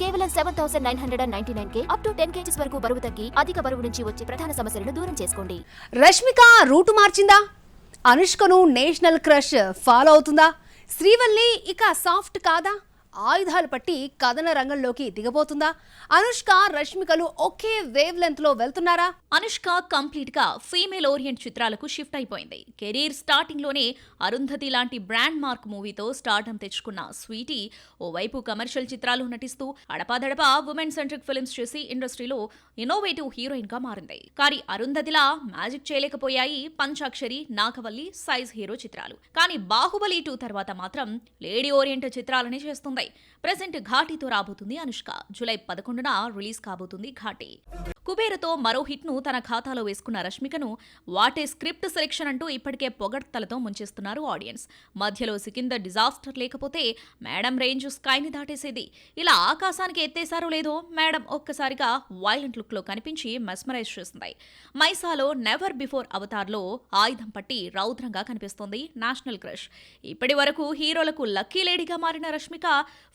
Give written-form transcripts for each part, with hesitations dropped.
కేవలం 7,999K up to 10 kgs వరకు బరువు తగ్గి అధిక బరువు నుంచి వచ్చే ప్రధాన సమస్యలను దూరం చేసుకోండి. రష్మిక రూటు మార్చిందా? అనుష్కను నేషనల్ క్రష్ ఫాలో అవుతుందా? శ్రీవల్లి ఇక సాఫ్ట్ కాదా? ఆయుధాలు పట్టి కథన రంగంలోకి దిగబోతుందా? అనుష్క రష్మికలు ఒకే వేవ్ లెంత్ లో వెళ్తున్నారా? అనుష్క కంప్లీట్ గా ఫీమేల్ ఓరియంట్ చిత్రాలకు షిఫ్ట్ అయిపోయింది. కెరీర్ స్టార్టింగ్ లోనే అరుంధతి లాంటి బ్రాండ్ మార్క్ మూవీతో స్టార్డమ్ తెచ్చుకున్న స్వీటీ ఓవైపు కమర్షియల్ చిత్రాలు నటిస్తూ అడపాదడపా ఉమెన్ సెంట్రిక్ ఫిల్మ్స్ చేసి ఇండస్ట్రీలో ఇన్నోవేటివ్ హీరోయిన్ గా మారింది. కానీ అరుంధతిలా మ్యాజిక్ చేయలేకపోయాయి పంచాక్షరి, నాగవల్లి సైజ్ హీరో చిత్రాలు. కానీ బాహుబలి 2 తర్వాత మాత్రం లేడీ ఓరియంట్ చిత్రాలనే చేస్తుంది. ప్రెజెంట్ ఘాటీతో రాబోతుంది అనుష్క. జూలై 11న రిలీజ్ కాబోతుంది ఘాటీ. కుబేరతో మరో హిట్ ను తన ఖాతాలో వేసుకున్న రష్మికను వాటే స్క్రిప్ట్ సెలెక్షన్ అంటూ ఇప్పటికే పొగడ్తలతో ముంచేస్తున్నారు ఆడియన్స్. మధ్యలో సికిందర్ డిజాస్టర్ లేకపోతే మేడం రేంజ్ స్కైని దాటేసేది. ఇలా ఆకాశానికి ఎత్తేసారో లేదో మేడం ఒక్కసారిగా వైలెంట్ లుక్ లో కనిపించి మెస్మరైజ్ చేస్తుంది. మైసాలో నెవర్ బిఫోర్ అవతార్లో ఆయుధం పట్టి రౌద్రంగా కనిపిస్తోంది నేషనల్ క్రష్. ఇప్పటి వరకు హీరోలకు లక్కీ లేడీగా మారిన రష్మిక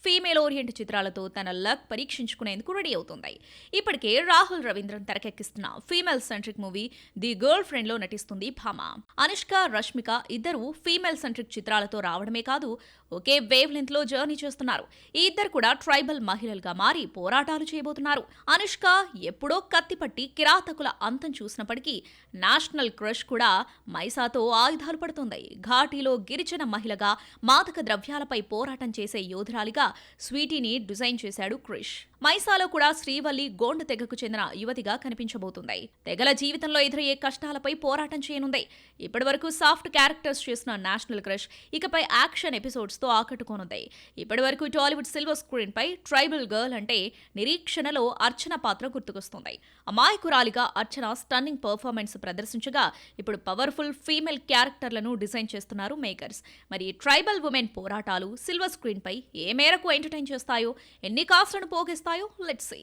ఫీమేల్ ఓరియంట్ చిత్రాలతో తన లక్ పరీక్షించుకునేందుకు రెడీ అవుతుంది. ఇప్పటికే రాహుల్ రవీంద్రన్ తెరకెక్కిస్తున్న female centric movie the girlfriend లో నటిస్తుంది భామ. అనుష్క, రష్మిక ఇద్దరు ఫీమేల్ సెంట్రిక్ చిత్రాలతో రావడమే కాదు ఒకే వేవ్ లెంత్ లో జర్నీ చేస్తున్నారు. ఈ ఇద్దరు కూడా ట్రైబల్ మహిళలుగా మారి పోరాటాలు చేయబోతున్నారు. అనుష్క ఎప్పుడో కత్తిపట్టి కిరాతకుల అంతం చూసినప్పటికీ నేషనల్ క్రష్ కూడా మైసాతో ఆయుధాలు పడుతుంది. ఘాటీలో గిరిజన మహిళగా మాదక ద్రవ్యాలపై పోరాటం చేసే యోధురాలిగా స్వీటీని డిజైన్ చేశాడు క్రిష్. మైసాలో కూడా శ్రీవల్లి గోండు తెగకు చెందిన యువతిగా కనిపించబోతుంది. తెగల జీవితంలో ఎదురయ్యే కష్టాలపై పోరాటం చేయనుంది. ఇప్పటివరకు సాఫ్ట్ క్యారెక్టర్స్ చేసిన నేషనల్ క్రష్ ఇకపై యాక్షన్ ఎపిసోడ్స్ తో ఆకట్టుకోనుంది. ఇప్పటివరకు టాలీవుడ్ సిల్వర్ స్క్రీన్ పై ట్రైబల్ గర్ల్ అంటే నిరీక్షణలో అర్చన పాత్ర గుర్తుకొస్తుంది. అమాయకురాలిగా అర్చన స్టన్నింగ్ పర్ఫార్మెన్స్ ప్రదర్శించగా ఇప్పుడు పవర్ఫుల్ ఫీమేల్ క్యారెక్టర్లను డిజైన్ చేస్తున్నారు మేకర్స్. మరి ట్రైబల్ ఉమెన్ పోరాటాలు సిల్వర్ స్క్రీన్ పై ఏ మేరకు ఎంటర్టైన్ చేస్తాయో, ఎన్ని కాస్ట్లను పోగేస్తాయో లెట్స్ సీ.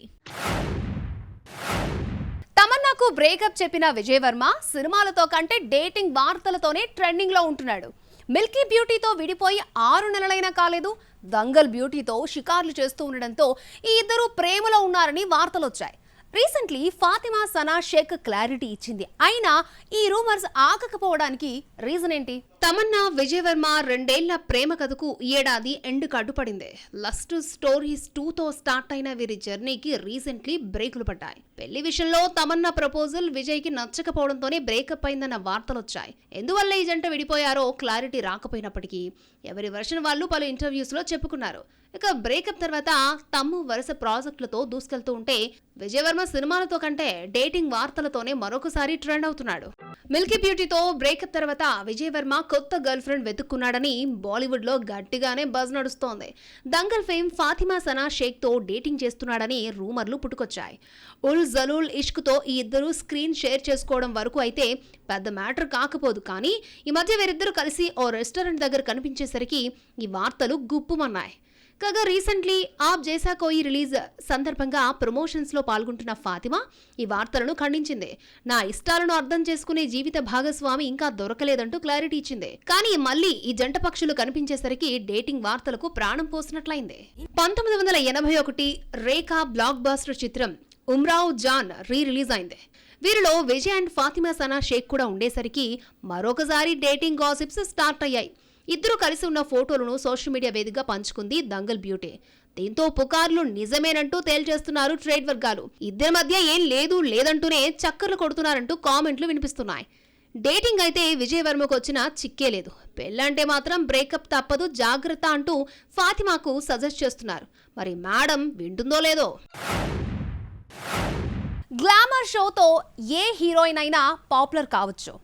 తమన్నాకు బ్రేకప్ చెప్పిన విజయ్ వర్మ సినిమాలతో కంటే డేటింగ్ వార్తలతోనే ట్రెండింగ్ లో ఉంటున్నాడు. మిల్కీ బ్యూటీతో విడిపోయి 6 నెలలైనా కాలేదు. దంగల్ బ్యూటీతో షికార్లు చేస్తూ ఉండడంతో ఈ ఇద్దరు ప్రేమలో ఉన్నారని వార్తలొచ్చాయి. రీసెంట్లీ ఫాతిమా సనా షేక్ క్లారిటీ ఇచ్చింది. అయినా ఈ రూమర్స్ ఆగకపోవడానికి రీజన్ ఏంటి? తమన్నా విజయ్ వర్మ 2 ఏళ్ల ప్రేమ కథకు ఈ ఏడాది ఎండుకు అడ్డుపడింది. లస్ట్ స్టోరీస్ 2తో స్టార్ట్ అయిన వీరి జర్నీకి రీసెంట్లీ బ్రేకులు పడ్డాయి. పెళ్లి విషయంలో తమన్నా ప్రపోజల్ విజయ్ కి నచ్చకపోవడంతోనే బ్రేకప్ అయిందన్న వార్తలొచ్చాయి. ఎందువల్ల ఈ జంట విడిపోయారో క్లారిటీ రాకపోయినప్పటికీ ఎవరి వర్షన్ వాళ్ళు పలు ఇంటర్వ్యూస్ లో చెప్పుకున్నారు. ఇక బ్రేకప్ తర్వాత తమ్ము వరుస ప్రాజెక్టులతో దూసుకెళ్తూ ఉంటే విజయ్ వర్మ సినిమాలతో కంటే డేటింగ్ వార్తలతోనే మరొకసారి ట్రెండ్ అవుతున్నాడు. మిల్కీ బ్యూటీతో బ్రేకప్ తర్వాత విజయ్ వర్మ కొత్త గర్ల్ ఫ్రెండ్ వెతుక్కున్నాడని బాలీవుడ్ లో గట్టిగానే బజ్ నడుస్తోంది. దంగల్ ఫేమ్ ఫాతిమా సనా షేక్ తో డేటింగ్ చేస్తున్నాడని రూమర్లు పుట్టుకొచ్చాయి. ఉల్ జలూల్ ఇష్క్ తో ఈ ఇద్దరు స్క్రీన్ షేర్ చేసుకోవడం వరకు అయితే పెద్ద మ్యాటర్ కాకపోదు. కానీ ఈ మధ్య వీరిద్దరూ కలిసి ఓ రెస్టారెంట్ దగ్గర కనిపించేసరికి ఈ వార్తలు గుప్పుమన్నాయి. కాగా రీసెంట్లీ ఆప్ జైసా కోయి రిలీజ్ సందర్భంగా ప్రమోషన్స్ లో పాల్గొంటున్న ఫాతిమా ఈ వార్తలను ఖండించింది. నా ఇష్టాలను అర్థం చేసుకునే జీవిత భాగస్వామి ఇంకా దొరకలేదంటూ క్లారిటీ ఇచ్చింది. కానీ మళ్ళీ ఈ జంట పక్షులు కనిపించేసరికి డేటింగ్ వార్తలకు ప్రాణం పోసినట్లయింది. 1981 రేఖా బ్లాక్ బాస్టర్ చిత్రం ఉమ్రావ్ జాన్ రిలీజ్ అయింది. వీరిలో విజయ్ అండ్ ఫాతిమా సనా షేక్ కూడా ఉండేసరికి మరొకసారి డేటింగ్ గాసిప్స్ స్టార్ట్ అయ్యాయి. ఇద్దరు కలిసి ఉన్న ఫోటోలను సోషల్ మీడియా వేదికగా పంచుకుంది దంగల్ బ్యూటీ. దీంతో పుకార్లు నిజమేనంటూ తేల్చేస్తున్నారు ట్రేడ్ వర్గాలు. ఇద్దరి మధ్య ఏం లేదంటూనే చక్కర్లు కొడుతున్నారంటూ కామెంట్లు వినిపిస్తున్నాయి. డేటింగ్ అయితే విజయ్ వర్మకు వచ్చిన చిక్కే లేదు. పెళ్ళంటే మాత్రం బ్రేకప్ తప్పదు, జాగ్రత్త అంటూ ఫాతిమాకు సజెస్ట్ చేస్తున్నారు. మరి మేడం వింటుందో లేదో. గ్లామర్ షోతో ఏ హీరోయిన్ అయినా పాపులర్ కావచ్చు.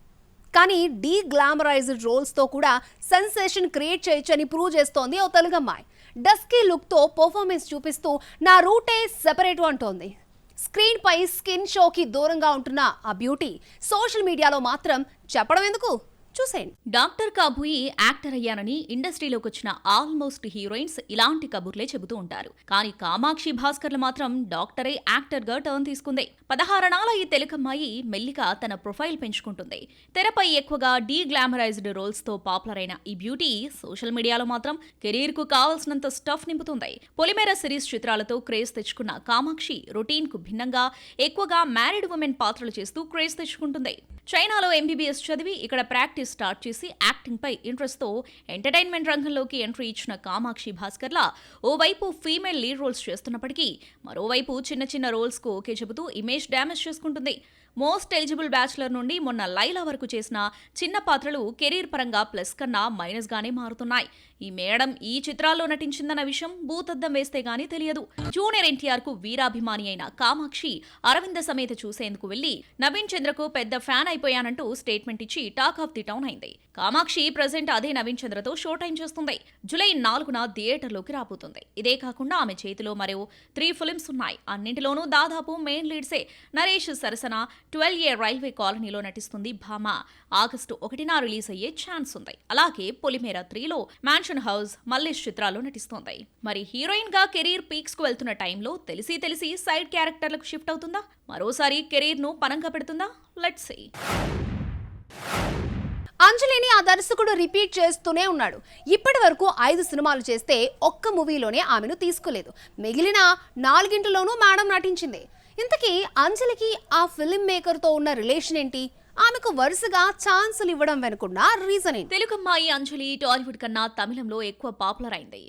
కానీ డీ గ్లామరైజ్డ్ రోల్స్తో కూడా సెన్సేషన్ క్రియేట్ చేయొచ్చని ప్రూవ్ చేస్తోంది ఓ తెలుగమ్మాయి. డస్కీ లుక్తో పర్ఫార్మెన్స్ చూపిస్తూ నా రూటే సెపరేట్ అంటోంది. స్క్రీన్ పై స్కిన్ షోకి దూరంగా ఉంటున్న ఆ బ్యూటీ సోషల్ మీడియాలో మాత్రం చెప్పడం ఎందుకు, చూసేయండి. డాక్టర్ కాబోయి యాక్టర్ అయ్యానని ఇండస్ట్రీలోకి వచ్చిన ఆల్మోస్ట్ హీరోయిన్స్ ఇలాంటి కబుర్లే చెబుతూ ఉంటారు. కానీ కామాక్షి భాస్కర్లు మాత్రం డాక్టరే యాక్టర్ గా టర్న్ తీసుకుంది. 16 నాల ఈ తెలుగమ్మాయి మెల్లిగా తన ప్రొఫైల్ పెంచుకుంటుంది. తెరపై ఎక్కువగా డీగ్లామరైజ్డ్ రోల్స్ తో పాపులర్ అయిన ఈ బ్యూటీ సోషల్ మీడియాలో మాత్రం కెరీర్ కు కావాల్సినంత స్టఫ్ నింపుతుంది. పొలిమేర సిరీస్ చిత్రాలతో క్రేజ్ తెచ్చుకున్న కామాక్షి రొటీన్ కు భిన్నంగా ఎక్కువగా మ్యారీడ్ ఉమెన్ పాత్రలు చేస్తూ క్రేజ్ తెచ్చుకుంటుంది. చైనాలో MBBS చదివి ఇక్కడ ప్రాక్టీస్ స్టార్ట్ చేసి యాక్టింగ్ పై ఇంట్రెస్ట్ తో ఎంటర్టైన్మెంట్ రంగంలోకి ఎంట్రీ ఇచ్చిన కామాక్షి భాస్కర్లా ఓవైపు ఫీమేల్ లీడ్ రోల్స్ చేస్తున్నప్పటికీ మరోవైపు చిన్న చిన్న రోల్స్ కు ఓకే చెబుతూ ఇమేజ్ డ్యామేజ్ చేసుకుంటుంది. మోస్ట్ ఎలిజిబుల్ బ్యాచులర్ నుండి మొన్న లైలా వరకు చేసిన చిన్న పాత్రలు కెరీర్ పరంగా ప్లస్ కన్నా మైనస్ గానే మారుతున్నాయి. ఈ మేడం ఈ చిత్రాల్లో నటించిందన్న విషయం భూతద్దం వేస్తే గానీ తెలియదు. జూనియర్ NTR కు వీరాభిమాని అయిన కామాక్షి అరవింద సమేత చూసేందుకు వెళ్లి నవీన్ చంద్రకు పెద్ద ఫ్యాన్ అయిపోయానంటూ స్టేట్మెంట్ ఇచ్చి టాక్ ఆఫ్ ది టౌన్ అయింది. కామాక్షి ప్రెజెంట్ అదే నవీన్ చంద్రతో షో టైం చేస్తుంది. జూలై 4న థియేటర్లోకి రాబోతుంది. ఇదే కాకుండా ఆమె చేతిలో మరో 3 ఫిల్మ్స్ ఉన్నాయి. అన్నింటిలోనూ దాదాపు మెయిన్ లీడ్సే. నరేష్ సరసన 12A రైల్వే కాలనీలో నటిస్తుంది భామ. ఆగస్టు 1న రిలీజ్ అయ్యే ఛాన్స్ ఉంది. అలాగే పొలిమేర 3లో మ్యాన్షన్ హౌస్, మల్లేష్ చిత్రాల్లో నటిస్తోంది. మరి హీరోయిన్ గా కెరీర్ పీక్స్ కు వెళ్తున్న టైంలో తెలిసి సైడ్ క్యారెక్టర్లకు షిఫ్ట్ అవుతుందా? మరోసారి కెరీర్ ను పనంగా పెడుతుందా? Let's see. అంజలిని ఆ దర్శకుడు రిపీట్ చేస్తూనే ఉన్నాడు. ఇప్పటి వరకు 5 సినిమాలు చేస్తే ఒక్క మూవీలోనే ఆమెను తీసుకోలేదు. మిగిలిన 4 మేడం నటించింది. ఇంతకీ అంజలికి ఆ ఫిల్మ్ మేకర్ తో ఉన్న రిలేషన్ ఏంటి? ఆమెకు వరుసగా ఛాన్సులు ఇవ్వడం వెనుకున్న రీజన్ ఏంటి? తెలుగమ్మాయి అంజలి టాలీవుడ్ కన్నా తమిళంలో ఎక్కువ పాపులర్ అయింది.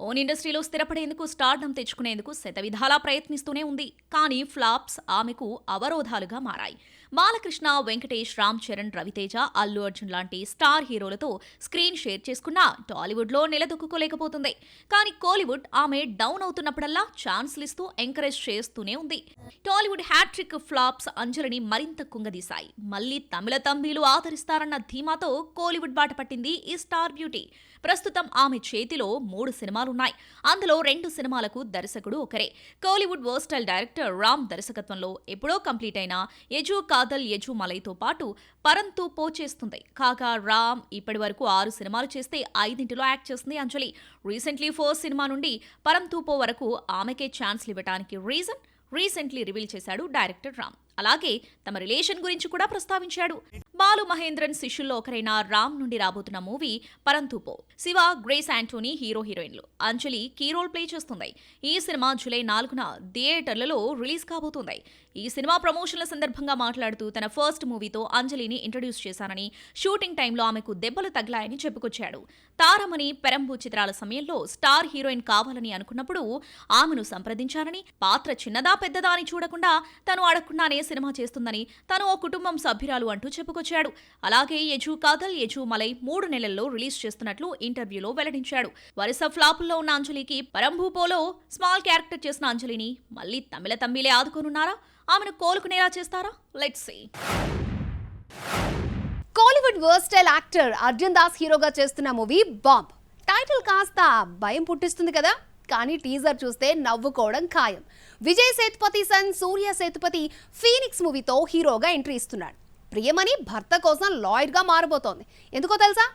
ఓన్ ఇండస్ట్రీలో స్థిరపడేందుకు, స్టార్డమ్ తెచ్చుకునేందుకు శతవిధాలా ప్రయత్నిస్తూనే ఉంది. కానీ ఫ్లాప్స్ ఆమెకు అవరోధాలుగా మారాయి. బాలకృష్ణ, వెంకటేష్, రామ్ చరణ్, రవితేజ, అల్లు అర్జున్ లాంటి స్టార్ హీరోలతో స్క్రీన్ షేర్ చేసుకున్నా టాలీవుడ్లో నిలదొక్కుకోలేకపోతుంది. కానీ కోలీవుడ్ ఆమె డౌన్ అవుతున్నప్పుడల్లా ఛాన్స్లు ఇస్తూ ఎంకరేజ్ చేస్తూనే ఉంది. టాలీవుడ్ హ్యాట్రిక్ ఫ్లాప్స్ అంజలిని మరింత కుంగదీశాయి. మళ్లీ తమిళ తంబీలు ఆదరిస్తారన్న ధీమాతో కోలీవుడ్ బాట పట్టింది ఈ స్టార్ బ్యూటీ. ప్రస్తుతం ఆమె చేతిలో 3 సినిమాలున్నాయి. అందులో 2 సినిమాలకు దర్శకుడు ఒకరే. కోలీవుడ్ వర్స్టైల్ డైరెక్టర్ రామ్ దర్శకత్వంలో ఎప్పుడో కంప్లీట్ అయిన యజు కాదల్ యజు మలైతో పాటు పరంతు పో చేస్తుంది. కాగా రామ్ ఇప్పటి వరకు 6 సినిమాలు చేస్తే 5 యాక్ట్ చేస్తుంది అంజలి. రీసెంట్లీ 4 సినిమా నుండి పరంతు పో వరకు ఆమెకే ఛాన్స్లు ఇవ్వడానికి రీసెంట్లీ రివీల్ చేశాడు డైరెక్టర్ రామ్. అలాగే తమ రిలేషన్ గురించి కూడా ప్రస్తావించాడు. బాలు మహేంద్రన్ శిష్యుల్లో ఒకరైన రామ్ నుండి రాబోతున్న మూవీ పరంతూపో. శివ, గ్రేస్ యాంటోనీ హీరోయిన్లు. అంజలి కీ రోల్ ప్లే చేస్తుంది. ఈ సినిమా జూలై 4న థియేటర్లలో రిలీజ్ కాబోతుంది. ఈ సినిమా ప్రమోషన్ల సందర్భంగా మాట్లాడుతూ తన ఫస్ట్ మూవీతో అంజలిని ఇంట్రడ్యూస్ చేశానని, షూటింగ్ టైంలో ఆమెకు దెబ్బలు తగిలాయని చెప్పుకొచ్చాడు. తారమణి, పెరంబు చిత్రాల సమయంలో స్టార్ హీరోయిన్ కావాలని అనుకున్నప్పుడు ఆమెను సంప్రదించానని, పాత్ర చిన్నదా పెద్దదా అని చూడకుండా తను అడగకుండానే సినిమా చేస్తుందని, తను ఓ కుటుంబం సభ్యురాలు అంటూ చెప్పుకొచ్చాడు. అలాగే యజు కాదల్ యజు మలై 3 నెలల్లో రిలీజ్ చేస్తున్నట్లు ఇంటర్వ్యూలో వెల్లడించాడు. వరుస ఫ్లాపుల్లో ఉన్న అంజలికి పరంభూపోలో స్మాల్ క్యారెక్టర్ చేసిన అంజలిని మళ్లీ తమిళ తంబిలే ఆదుకోనున్నారా? ఆమెను కోలుకునేలా చేస్తారా? Let's see. Kollywood versatile actor Arjun Das హీరోగా చేస్తున్న మూవీ బాంబ్. టైటిల్ కాస్త భయం పుట్టిస్తుంది కదా, కానీ టీజర్ చూస్తే నవ్వుకోవడం ఖాయం. విజయ్ సేతుపతి సన్ సూర్య సేతుపతి ఫీనిక్స్ మూవీతో హీరోగా ఎంట్రీ ఇస్తున్నాడు. ప్రియమణి భర్త కోసం లాయర్గా మారబోతోంది. ఎందుకో తెలుసా?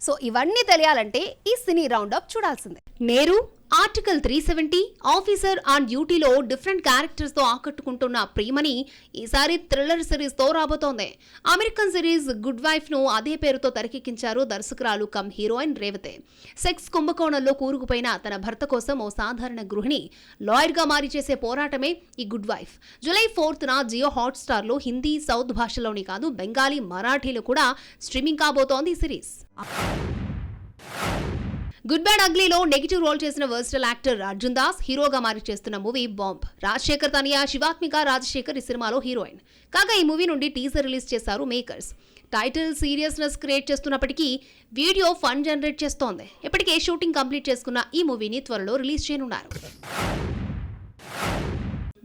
సో ఇవన్నీ తెలియాలంటే ఈ సినీ రౌండప్ చూడాల్సిందే. నేరు ఆర్టికల్ 370 ఆఫీసర్ ఆన్ డ్యూటీలో డిఫరెంట్ క్యారెక్టర్స్ తో ఆకట్టుకుంటున్న ప్రియమణి ఈసారి థ్రిల్లర్ సిరీస్ తో రాబోతోంది. అమెరికన్ సిరీస్ గుడ్ వైఫ్ ను అదే పేరుతో తెరకెక్కించారు దర్శకురాలు కమ్ హీరోయిన్ రేవతే. సెక్స్ కుంభకోణంలో కూరుకుపోయిన తన భర్త కోసం ఓ సాధారణ గృహిణి లాయర్ గా మారి చేసే పోరాటమే ఈ గుడ్ వైఫ్. జూలై 4న జియో హాట్స్టార్ లో హిందీ, సౌత్ భాషలోని కాదు బెంగాలీ, మరాఠీలో కూడా స్ట్రీమింగ్ కాబోతోంది ఈ సిరీస్. గుడ్ బ్యాడ్ అగ్లీలో నెగిటివ్ రోల్ చేసిన వర్స్టైల్ యాక్టర్ అర్జున్ దాస్ హీరోగా మారి చేస్తున్న మూవీ బాంబ్. రాజశేఖర్ తనయ శివాత్మిక రాజశేఖర్ ఈ సినిమాలో హీరోయిన్. కాగా ఈ మూవీ నుండి టీజర్ రిలీజ్ చేశారు మేకర్స్. టైటిల్ సీరియస్నెస్ క్రియేట్ చేస్తున్నప్పటికీ వీడియో ఫన్ జనరేట్ చేస్తోంది. ఇప్పటికే షూటింగ్ కంప్లీట్ చేసుకున్న ఈ మూవీని త్వరలో రిలీజ్ చేయనున్నారు.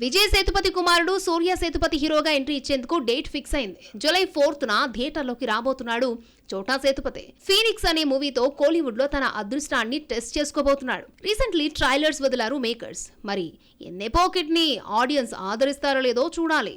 విజయ్ సేతుపతి కుమారుడు సూర్య సేతుపతి హీరోగా ఎంట్రీ ఇచ్చేందుకు డేట్ ఫిక్స్ అయింది. జూలై 4న థియేటర్లోకి రాబోతున్నాడు చోటా సేతుపతి. ఫీనిక్స్ అనే మూవీతో కోలీవుడ్ లో తన అదృష్టాన్ని టెస్ట్ చేసుకోబోతున్నాడు. రీసెంట్లీ ట్రైలర్స్ వదిలారు మేకర్స్. మరి ఎన్నే పాకెట్ ని ఆడియన్స్ ఆదరిస్తారో లేదో చూడాలి.